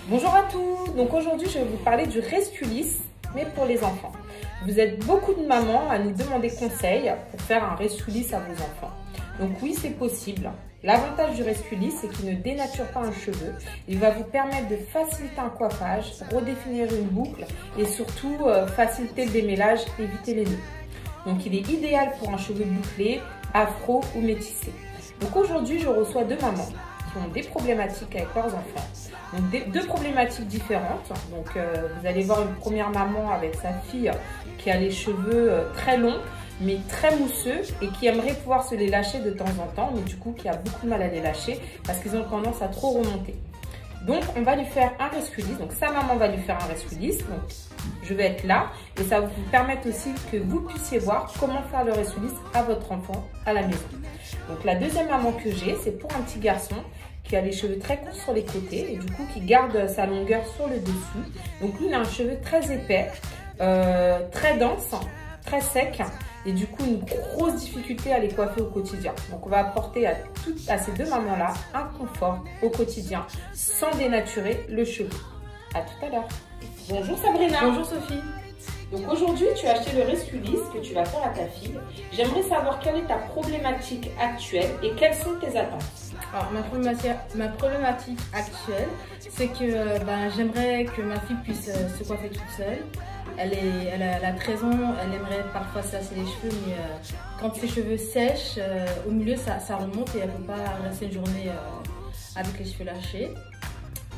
Bonjour à tous, donc aujourd'hui je vais vous parler du rescue-lisse, mais pour les enfants. Vous êtes beaucoup de mamans à nous demander conseil pour faire un rescue-lisse à vos enfants. Donc oui, c'est possible. L'avantage du rescue-lisse, c'est qu'il ne dénature pas un cheveu. Il va vous permettre de faciliter un coiffage, redéfinir une boucle et surtout faciliter le démêlage, éviter les nœuds. Donc il est idéal pour un cheveu bouclé, afro ou métissé. Donc aujourd'hui, je reçois deux mamans qui ont des problématiques avec leurs enfants. Donc deux problématiques différentes. Donc vous allez voir une première maman avec sa fille qui a les cheveux très longs mais très mousseux et qui aimerait pouvoir se les lâcher de temps en temps, mais du coup qui a beaucoup de mal à les lâcher parce qu'ils ont tendance à trop remonter. Donc on va lui faire un rescue-lisse, donc sa maman va lui faire un rescue-lisse, donc je vais être là et ça va vous permettre aussi que vous puissiez voir comment faire le rescue-lisse à votre enfant à la maison. Donc la deuxième maman que j'ai, c'est pour un petit garçon qui a les cheveux très courts sur les côtés et du coup qui garde sa longueur sur le dessus. Donc lui il a un cheveu très épais, très dense, très sec et du coup une grosse difficulté à les coiffer au quotidien. Donc on va apporter à ces deux mamans là un confort au quotidien sans dénaturer le cheveu. À tout à l'heure. Bonjour Sabrina. Bonjour Sophie. Donc aujourd'hui tu as acheté le rescue-lisse que tu vas faire à ta fille. J'aimerais savoir quelle est ta problématique actuelle et quelles sont tes attentes. Alors ma problématique actuelle, c'est que j'aimerais que ma fille puisse se coiffer toute seule. Elle a 13 ans, elle aimerait parfois se lasser les cheveux, mais quand ses cheveux sèchent, au milieu ça remonte et elle ne peut pas rester une journée avec les cheveux lâchés.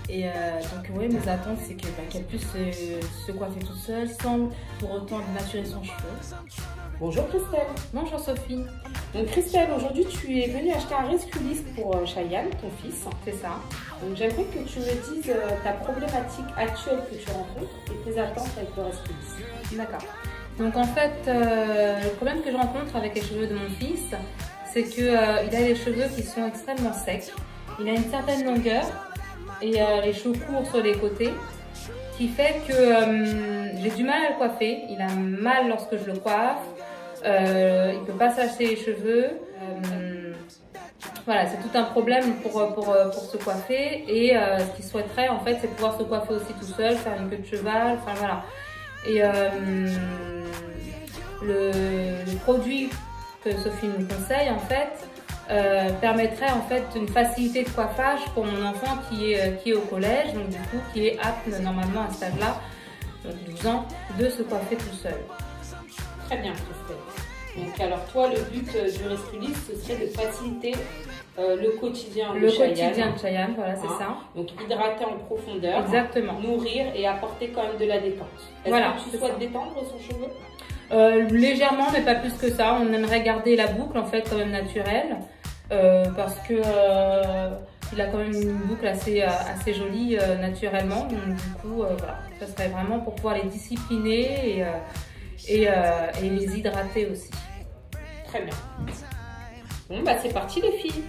Et donc oui, mes attentes c'est qu'elle puisse se coiffer toute seule sans pour autant dénaturer son cheveu. Bonjour Christelle. Bonjour Sophie. Donc Christelle, aujourd'hui tu es venue acheter un rescue-lisse pour Cheyenne, ton fils. C'est ça. Donc j'aimerais que tu me dises ta problématique actuelle que tu rencontres et tes attentes avec le rescue-lisse. D'accord. Donc en fait, le problème que je rencontre avec les cheveux de mon fils, c'est qu'il a les cheveux qui sont extrêmement secs. Il a une certaine longueur et les cheveux courts sur les côtés, qui fait que j'ai du mal à le coiffer. Il a mal lorsque je le coiffe. Il ne peut pas s'acheter les cheveux. Voilà, c'est tout un problème pour se coiffer. Et ce qu'il souhaiterait, en fait, c'est pouvoir se coiffer aussi tout seul, faire une queue de cheval. Enfin voilà. Et le produit que Sophie nous conseille, en fait, permettrait en fait une facilité de coiffage pour mon enfant qui est au collège, donc du coup qui est apte normalement à cet âge-là, 12 ans, de se coiffer tout seul. Très bien Christelle. Donc alors toi le but du rescue-lisse ce serait de faciliter le quotidien de Cheyenne, voilà c'est ça. Donc hydrater en profondeur, exactement, nourrir et apporter quand même de la détente. Voilà, que tu souhaites détendre son cheveu? Légèrement mais pas plus que ça. On aimerait garder la boucle en fait quand même naturelle parce que il a quand même une boucle assez jolie naturellement. Donc du coup voilà, ça serait vraiment pour pouvoir les discipliner et les hydrater aussi. Très bien. Bon bah c'est parti les filles.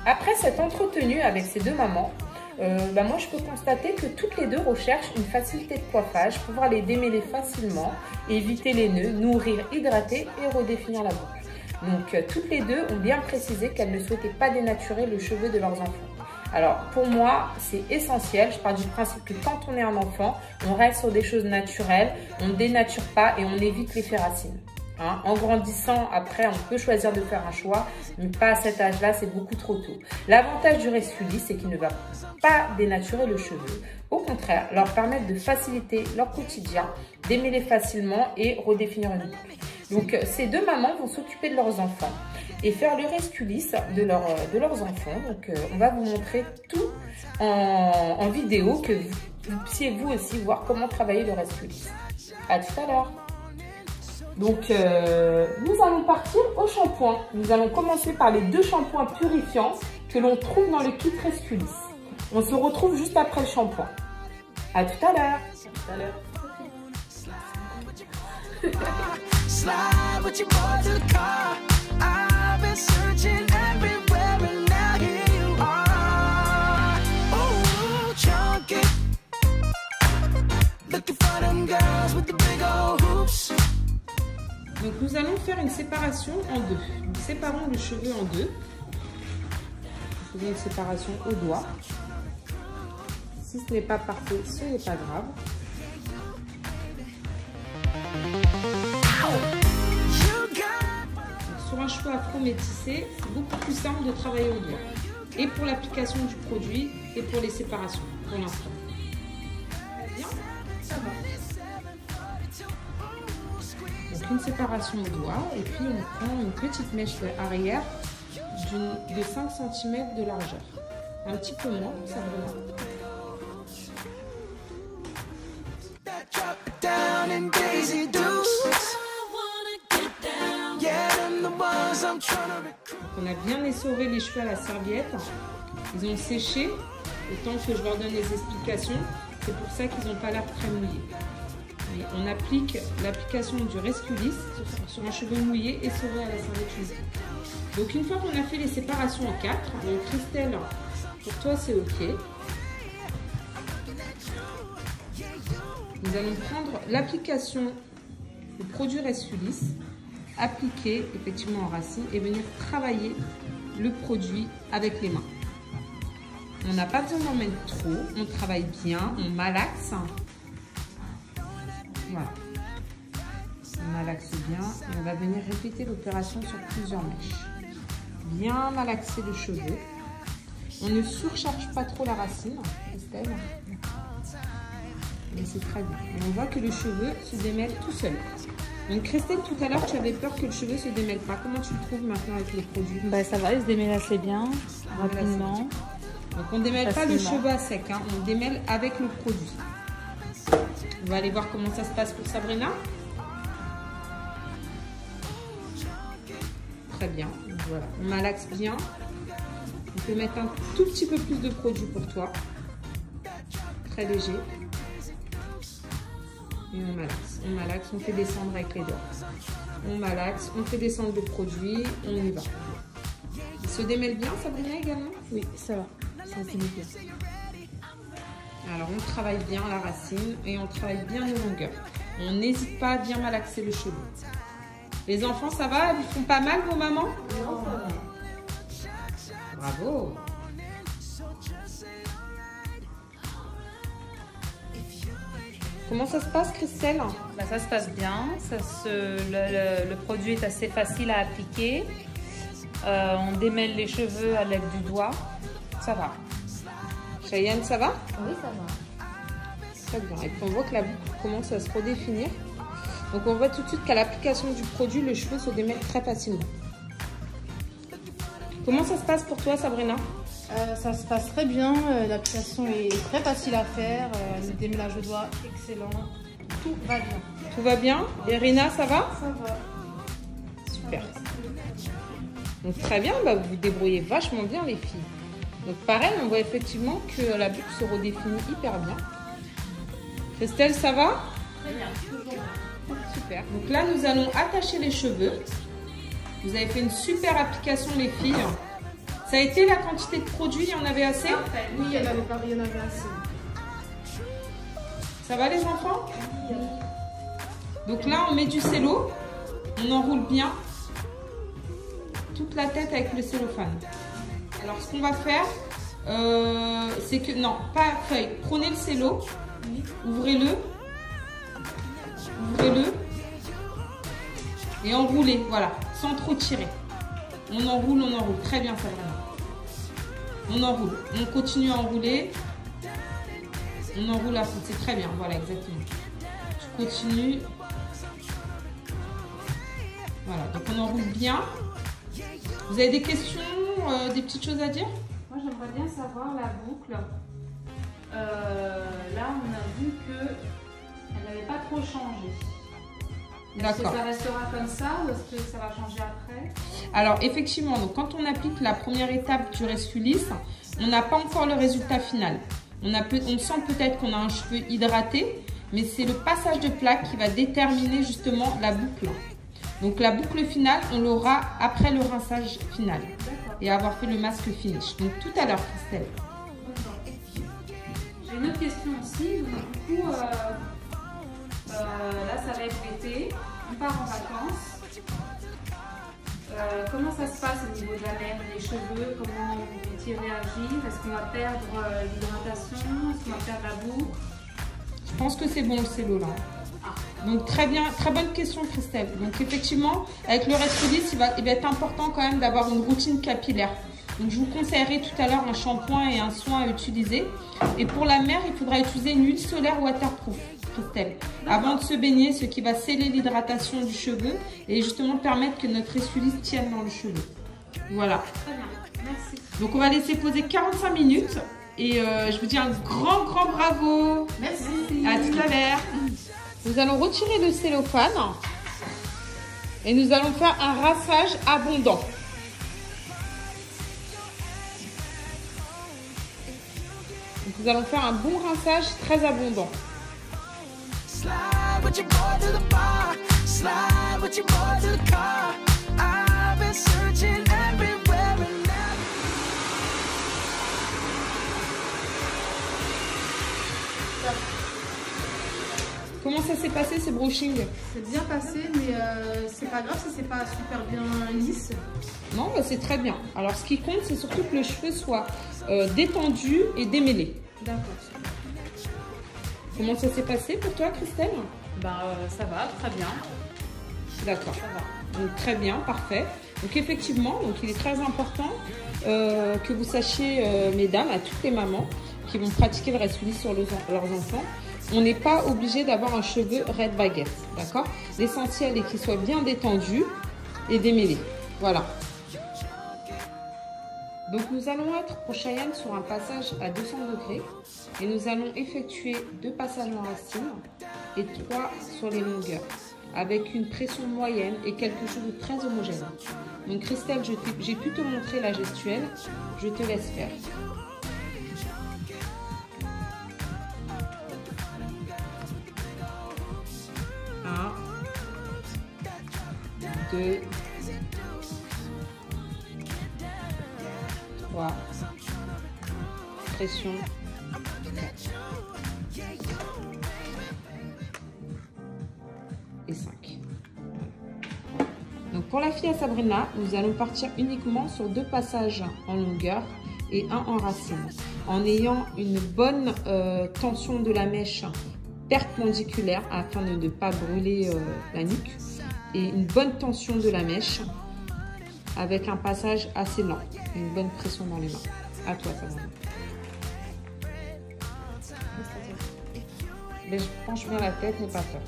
Après s'être entretenue avec ces deux mamans, moi je peux constater que toutes les deux recherchent une facilité de coiffage, pouvoir les démêler facilement, éviter les nœuds, nourrir, hydrater et redéfinir la boucle. Donc toutes les deux ont bien précisé qu'elles ne souhaitaient pas dénaturer le cheveu de leurs enfants. Alors pour moi c'est essentiel, je pars du principe que quand on est un enfant, on reste sur des choses naturelles, on ne dénature pas et on évite l'effet racine. Hein, en grandissant, après, on peut choisir de faire un choix, mais pas à cet âge-là, c'est beaucoup trop tôt. L'avantage du rescue-lisse, c'est qu'il ne va pas dénaturer le cheveu. Au contraire, leur permettre de faciliter leur quotidien, démêler facilement et redéfinir une boucle. Donc, ces deux mamans vont s'occuper de leurs enfants et faire le rescue-lisse de leurs enfants. Donc, on va vous montrer tout en vidéo, que vous puissiez vous aussi voir comment travailler le rescue-lisse. À tout à l'heure. Donc, nous allons partir au shampoing. Nous allons commencer par les deux shampoings purifiants que l'on trouve dans le kit rescue-lisse. On se retrouve juste après le shampoing. À tout à l'heure. À tout à l'heure. Donc nous allons faire une séparation en deux. Nous séparons le cheveu en deux. Nous faisons une séparation au doigt. Si ce n'est pas parfait, ce n'est pas grave. Sur un cheveu afro métissé, c'est beaucoup plus simple de travailler au doigt. Et pour l'application du produit et pour les séparations, pour l'instant. Bien, ça va. Donc une séparation au doigt et puis on prend une petite mèche arrière de 5 cm de largeur. Un petit peu moins, ça va. On a bien essoré les cheveux à la serviette. Ils ont séché le temps que je leur donne les explications. C'est pour ça qu'ils n'ont pas l'air très mouillés. Et on applique l'application du Resculis sur un cheveu mouillé essoré à la serviette usée. Donc une fois qu'on a fait les séparations en 4, donc Christelle, pour toi c'est ok. Nous allons prendre l'application du produit Resculis, appliquer effectivement en racine et venir travailler le produit avec les mains. On n'a pas besoin d'en mettre trop, on travaille bien, on malaxe. Voilà. On malaxe bien et on va venir répéter l'opération sur plusieurs mèches. Bien malaxer le cheveu. On ne surcharge pas trop la racine, Christelle. Mais c'est très bien. Et on voit que le cheveu se démêle tout seul. Donc Christelle, tout à l'heure, tu avais peur que le cheveu se démêle pas. Comment tu le trouves maintenant avec les produits? Bah, ça va, il se démêle assez bien, rapidement. Donc on ne démêle pas le cheveu à sec, hein. On démêle avec le produit. On va aller voir comment ça se passe pour Sabrina. Très bien, voilà, on malaxe bien. On peut mettre un tout petit peu plus de produit pour toi. Très léger. Et on malaxe, on fait descendre avec les doigts. On malaxe, on fait descendre le produit, on y va. Il se démêle bien, Sabrina, également? Oui, ça va, ça se démêle bien. Alors on travaille bien la racine et on travaille bien les longueurs. On n'hésite pas à bien malaxer le cheveu. Les enfants, ça va? Ils font pas mal vos mamans? Non, ça va. Bravo! Comment ça se passe, Christelle? Bah, ça se passe bien. Le produit est assez facile à appliquer. On démêle les cheveux à l'aide du doigt. Ça va. Cheyenne, ça va? Oui, ça va. Très bien. Et puis on voit que la boucle commence à se redéfinir. Donc on voit tout de suite qu'à l'application du produit, le cheveu se démêle très facilement. Comment ça se passe pour toi, Sabrina? Ça se passe très bien. L'application est très facile à faire. Le démêlage de doigts, excellent. Tout va bien. Tout va bien? Et Rina, ça va? Ça va. Super. Donc très bien, bah, vous vous débrouillez vachement bien, les filles. Donc pareil, on voit effectivement que la boucle se redéfinit hyper bien. Christelle, ça va? Très bien, toujours bien. Super. Donc là, nous allons attacher les cheveux. Vous avez fait une super application, les filles. Ça a été la quantité de produit, il y en avait assez? Oui, il y en avait assez. Ça va les enfants? Oui. Donc là, on met du cello. On enroule bien toute la tête avec le cellophane. Alors, ce qu'on va faire, c'est que... Non, pas feuille. Prenez le cello. Oui. Ouvrez-le. Ouvrez-le. Et enroulez, voilà, sans trop tirer. On enroule, on enroule. Très bien, ça va. On enroule. On continue à enrouler. On enroule à fond. C'est très bien. Voilà, exactement. Je continue. Voilà, donc on enroule bien. Vous avez des questions, des petites choses à dire? Moi, j'aimerais bien savoir la boucle. Là, on a vu qu'elle n'avait pas trop changé. Est-ce que ça restera comme ça ou est-ce que ça va changer après? Alors effectivement, donc, quand on applique la première étape du Resculis, on n'a pas encore le résultat final. On sent peut-être qu'on a un cheveu hydraté, mais c'est le passage de plaque qui va déterminer justement la boucle. Donc la boucle finale, on l'aura après le rinçage final et avoir fait le masque finish. Donc tout à l'heure, Christelle. J'ai une autre question aussi. Donc, du coup, là, ça va être l'été. On part en vacances. comment ça se passe au niveau de la mère, des cheveux, comment vont-ils réagir? Est-ce qu'on va perdre l'hydratation? Est-ce qu'on va perdre la boue? Je pense que c'est bon le cello là. Donc très bien, très bonne question Christelle. Donc effectivement, avec le Resculis, il va être important quand même d'avoir une routine capillaire. Donc je vous conseillerais tout à l'heure un shampoing et un soin à utiliser. Et pour la mère, il faudra utiliser une huile solaire waterproof, Christelle, avant de se baigner, ce qui va sceller l'hydratation du cheveu et justement permettre que notre Resculis tienne dans le cheveu. Voilà. Très bien, merci. Donc on va laisser poser 45 minutes. Et je vous dis un grand bravo. Merci. À tout à l'heure. Nous allons retirer le cellophane et nous allons faire un rinçage abondant. Donc, nous allons faire un bon rinçage très abondant. Slide with your boy to the bar. Slide with your boy to the car. I've been searching everywhere and now. Comment ça s'est passé ces brushings? C'est bien passé, mais c'est pas grave si c'est pas super bien lisse. Non, bah, c'est très bien. Alors ce qui compte, c'est surtout que le cheveu soit détendu et démêlé. D'accord. Comment ça s'est passé pour toi, Christelle? Ça va, très bien. D'accord. Donc très bien, parfait. Donc effectivement, donc il est très important que vous sachiez, mesdames, à toutes les mamans qui vont pratiquer le Resculis sur leurs enfants, on n'est pas obligé d'avoir un cheveu raide baguette, d'accord? L'essentiel est qu'il soit bien détendu et démêlé. Voilà. Donc nous allons être pour Cheyenne sur un passage à 200 degrés et nous allons effectuer 2 passages en racine et 3 sur les longueurs avec une pression moyenne et quelque chose de très homogène. Donc Christelle, j'ai pu te montrer la gestuelle, je te laisse faire. Un, 2, 3, pression, 4 et 5. Donc pour la fille à Sabrina, nous allons partir uniquement sur 2 passages en longueur et 1 en racine, en ayant une bonne tension de la mèche perpendiculaire afin de ne pas brûler la nuque et une bonne tension de la mèche avec un passage assez lent, une bonne pression dans les mains. À toi, Sabrina. Mais je penche bien la tête, n'aie pas peur.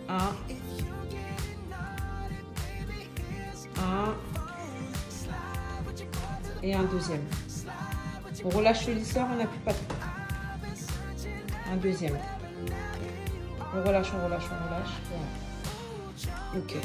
1, 1 et un deuxième. On relâche le lisseur, on n'appuie pas trop. Un deuxième. On relâche, on relâche, on relâche. Voilà. Ok.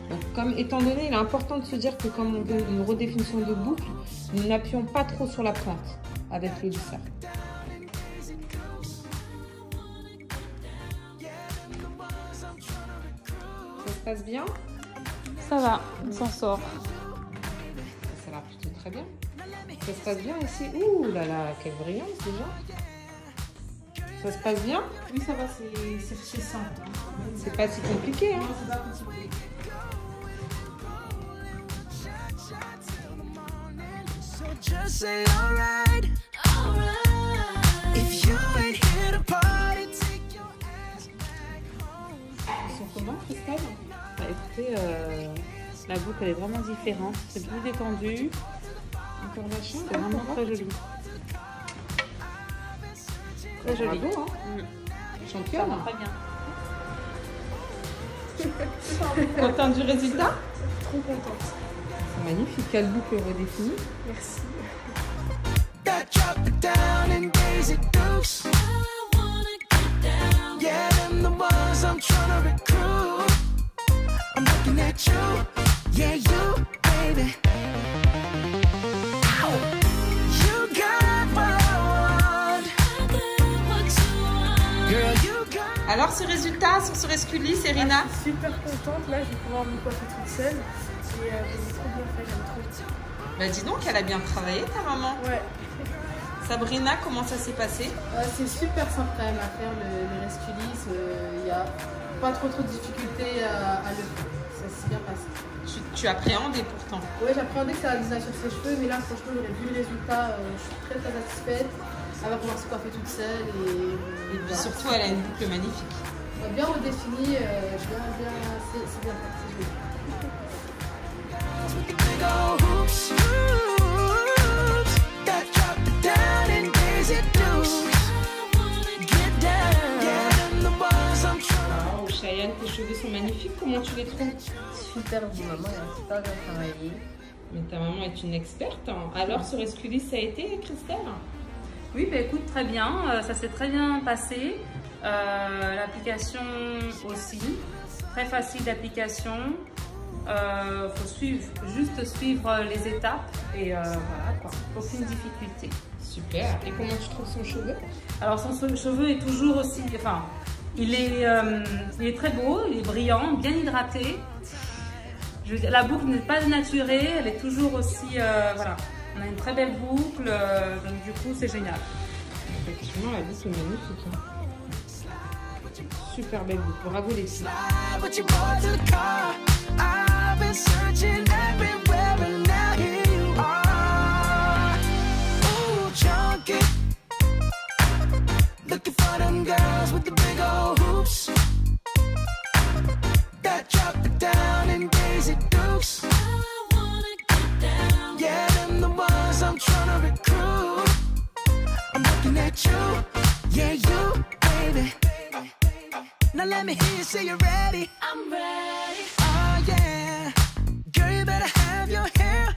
Donc, comme étant donné, il est important de se dire que comme on veut une redéfinition de boucle, nous n'appuyons pas trop sur la pointe avec le lisseur. Ça se passe bien? Ça va, on s'en sort. Ça va plutôt très bien. Ça se passe bien ici. Ouh là là, quelle brillance déjà. Ça se passe bien? Oui, ça va, c'est simple. C'est pas si compliqué, hein? Non, c'est pas compliqué. Just say alright, alright. If you ain't here to party, take your ass back home. Ils sont comment, Christelle? Bah, écoutez, la boucle elle est vraiment différente, c'est plus détendu. Encore la chance, C'est vraiment très joli. très joli. Bravo, hein? Ça Championne. va très bien. Contente du résultat? Trop contente. C'est magnifique, quelle boucle redéfinie. Merci. That drop it down and Daisy Dukes. Yeah, them the ones I'm tryna recruit. I'm looking at you, yeah, you, baby. Ow. You got what I want. Girl, you got. Alors ce résultat sur ce Resculis, Serena? Je suis super contente. Là, je vais pouvoir me coiffer toute seule. Et c'est trop bien fait, j'aime trop. Bah dis donc, elle a bien travaillé ta maman. Ouais. Sabrina, comment ça s'est passé? C'est super simple quand même à faire le Resculis. Il n'y a pas trop de difficultés à le faire. Ça s'est bien passé. Je suis tu appréhendais pourtant. Ouais, j'appréhendais que ça allait sur ses cheveux, mais là, franchement, j'aurais vu le résultat. Je suis très très satisfaite. Elle va pouvoir se coiffer toute seule et Puis surtout, elle a une boucle magnifique. bien redéfinie, c'est bien fait, c'est joli. With the big old hoops, hoops that drop it down in Daisy Dukes. Get down, yeah, and the bars I'm trying. Waouh, Cheyenne, tes cheveux sont magnifiques. Comment tu les trouves? Super beau, maman, elle a super bien travaillé. Mais ta maman est une experte. Alors, ce Resculis, ça a été, Christelle? Oui, bah, écoute, très bien. Ça s'est très bien passé. L'application aussi. Très facile d'application. Faut juste suivre les étapes et voilà quoi. Aucune difficulté. Super. Et comment tu trouves son cheveu? Alors son cheveu est toujours aussi, enfin, il est très beau, il est brillant, bien hydraté. La boucle n'est pas dénaturée, elle est toujours aussi, voilà. On a une très belle boucle, donc du coup c'est génial. Effectivement, la boucle est magnifique. Hein. Super belle boucle. Bravo les filles. Slide with your boy to the car. I've been searching everywhere and now here you are. Ooh, chunky. Looking for them girls with the big old hoops that drop it down in Daisy Dukes. Yeah, them the ones I'm trying to recruit. I'm looking at you, yeah, you, baby. Now let me hear you say you're ready. I'm ready. Oh yeah, girl, you better have your hair